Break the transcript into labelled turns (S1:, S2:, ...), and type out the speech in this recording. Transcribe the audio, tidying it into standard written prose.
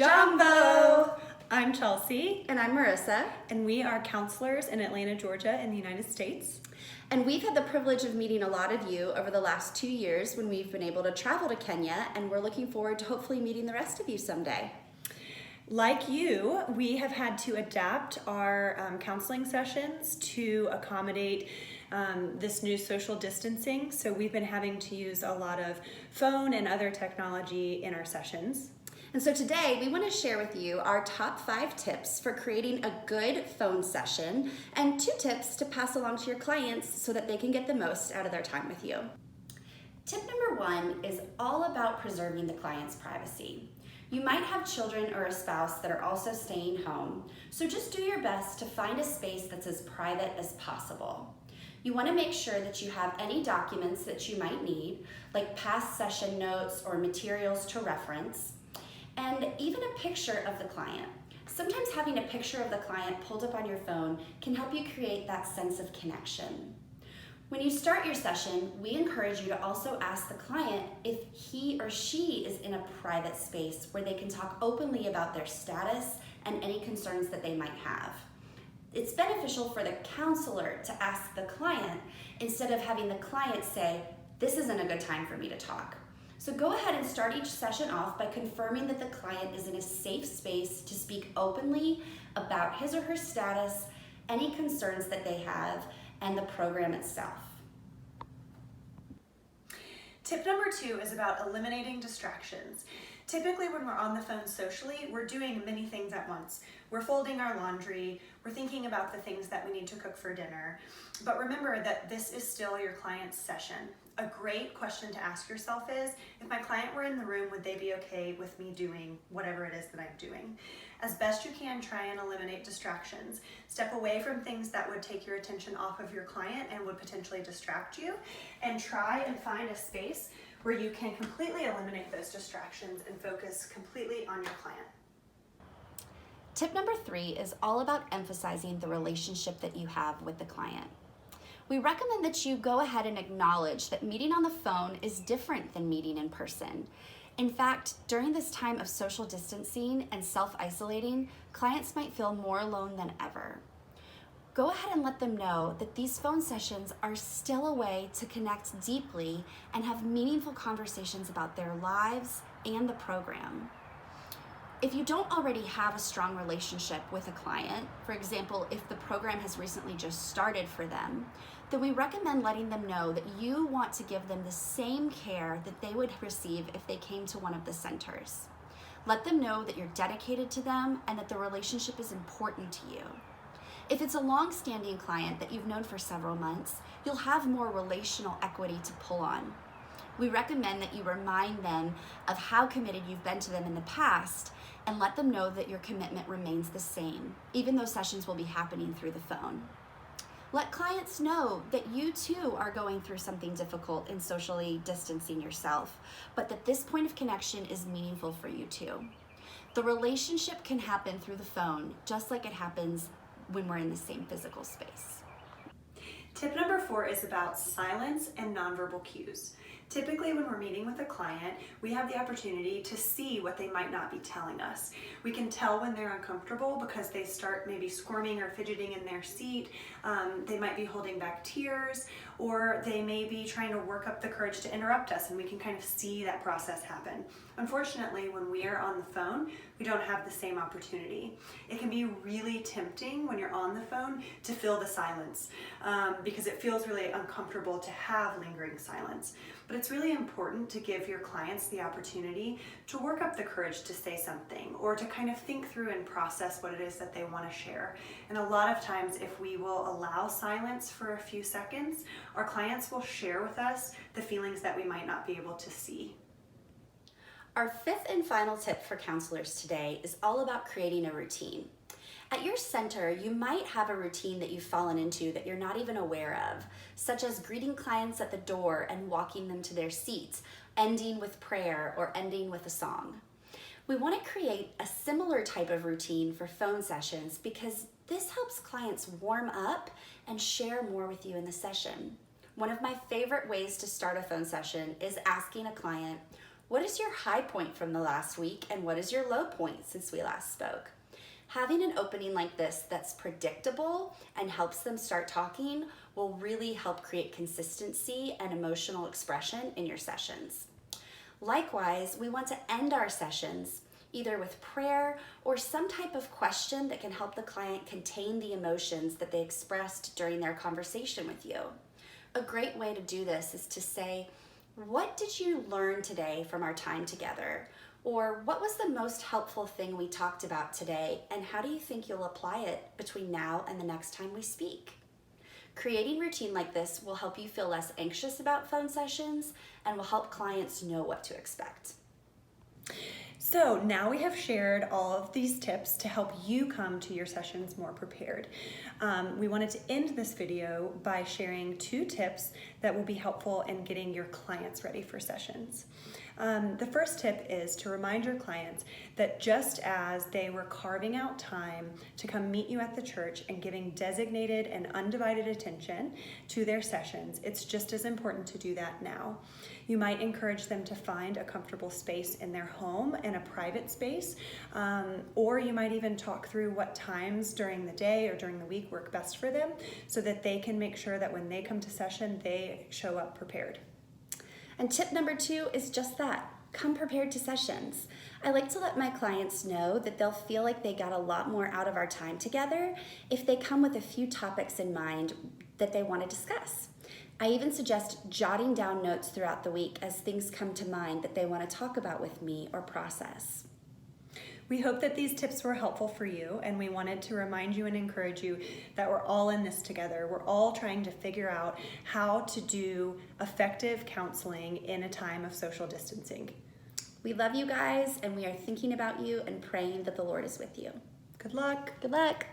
S1: Jumbo! I'm Chelsea.
S2: And I'm Marissa.
S1: And we are counselors in Atlanta, Georgia in the United States.
S2: And we've had the privilege of meeting a lot of you over the last 2 years when we've been able to travel to Kenya, and we're looking forward to hopefully meeting the rest of you someday.
S1: Like you, we have had to adapt our counseling sessions to accommodate this new social distancing. So we've been having to use a lot of phone and other technology in our sessions.
S2: And so today we want to share with you our top 5 tips for creating a good phone session and 2 tips to pass along to your clients so that they can get the most out of their time with you. Tip number 1 is all about preserving the client's privacy. You might have children or a spouse that are also staying home, so just do your best to find a space that's as private as possible. You want to make sure that you have any documents that you might need, like past session notes or materials to reference, and even a picture of the client. Sometimes having a picture of the client pulled up on your phone can help you create that sense of connection. When you start your session, we encourage you to also ask the client if he or she is in a private space where they can talk openly about their status and any concerns that they might have. It's beneficial for the counselor to ask the client instead of having the client say, "This isn't a good time for me to talk." So go ahead and start each session off by confirming that the client is in a safe space to speak openly about his or her status, any concerns that they have, and the program itself.
S1: Tip number 2 is about eliminating distractions. Typically when we're on the phone socially, we're doing many things at once. We're folding our laundry, we're thinking about the things that we need to cook for dinner. But remember that this is still your client's session. A great question to ask yourself is, if my client were in the room, would they be okay with me doing whatever it is that I'm doing? As best you can, try and eliminate distractions. Step away from things that would take your attention off of your client and would potentially distract you, and try and find a space where you can completely eliminate those distractions and focus completely on your client.
S2: Tip number 3 is all about emphasizing the relationship that you have with the client. We recommend that you go ahead and acknowledge that meeting on the phone is different than meeting in person. In fact, during this time of social distancing and self-isolating, clients might feel more alone than ever. Go ahead and let them know that these phone sessions are still a way to connect deeply and have meaningful conversations about their lives and the program. If you don't already have a strong relationship with a client, for example, if the program has recently just started for them, then we recommend letting them know that you want to give them the same care that they would receive if they came to one of the centers. Let them know that you're dedicated to them and that the relationship is important to you. If it's a long-standing client that you've known for several months, you'll have more relational equity to pull on. We recommend that you remind them of how committed you've been to them in the past and let them know that your commitment remains the same, even though sessions will be happening through the phone. Let clients know that you too are going through something difficult in socially distancing yourself, but that this point of connection is meaningful for you too. The relationship can happen through the phone, just like it happens when we're in the same physical space.
S1: Tip number 4 is about silence and nonverbal cues. Typically when we're meeting with a client, we have the opportunity to see what they might not be telling us. We can tell when they're uncomfortable because they start maybe squirming or fidgeting in their seat. They might be holding back tears, or they may be trying to work up the courage to interrupt us, and we can kind of see that process happen. Unfortunately, when we are on the phone, we don't have the same opportunity. It can be really tempting when you're on the phone to fill the silence because it feels really uncomfortable to have lingering silence. But it's really important to give your clients the opportunity to work up the courage to say something, or to kind of think through and process what it is that they want to share. And a lot of times, if we will allow silence for a few seconds, our clients will share with us the feelings that we might not be able to see.
S2: Our 5th and final tip for counselors today is all about creating a routine. At your center, you might have a routine that you've fallen into that you're not even aware of, such as greeting clients at the door and walking them to their seats, ending with prayer or ending with a song. We want to create a similar type of routine for phone sessions because this helps clients warm up and share more with you in the session. One of my favorite ways to start a phone session is asking a client, What is your high point from the last week, and what is your low point since we last spoke? Having an opening like this that's predictable and helps them start talking will really help create consistency and emotional expression in your sessions. Likewise, we want to end our sessions either with prayer or some type of question that can help the client contain the emotions that they expressed during their conversation with you. A great way to do this is to say, "What did you learn today from our time together?" Or, "What was the most helpful thing we talked about today, and how do you think you'll apply it between now and the next time we speak?" Creating routine like this will help you feel less anxious about phone sessions and will help clients know what to expect.
S1: So now we have shared all of these tips to help you come to your sessions more prepared. We wanted to end this video by sharing 2 tips that will be helpful in getting your clients ready for sessions. The first tip is to remind your clients that just as they were carving out time to come meet you at the church and giving designated and undivided attention to their sessions, it's just as important to do that now. You might encourage them to find a comfortable space in their home and a private space, or you might even talk through what times during the day or during the week work best for them so that they can make sure that when they come to session, they show up prepared.
S2: And tip number 2 is just that. Come prepared to sessions. I like to let my clients know that they'll feel like they got a lot more out of our time together if they come with a few topics in mind that they want to discuss. I even suggest jotting down notes throughout the week as things come to mind that they want to talk about with me or process.
S1: We hope that these tips were helpful for you, and we wanted to remind you and encourage you that we're all in this together. We're all trying to figure out how to do effective counseling in a time of social distancing.
S2: We love you guys, and we are thinking about you and praying that the Lord is with you.
S1: Good luck.
S2: Good luck.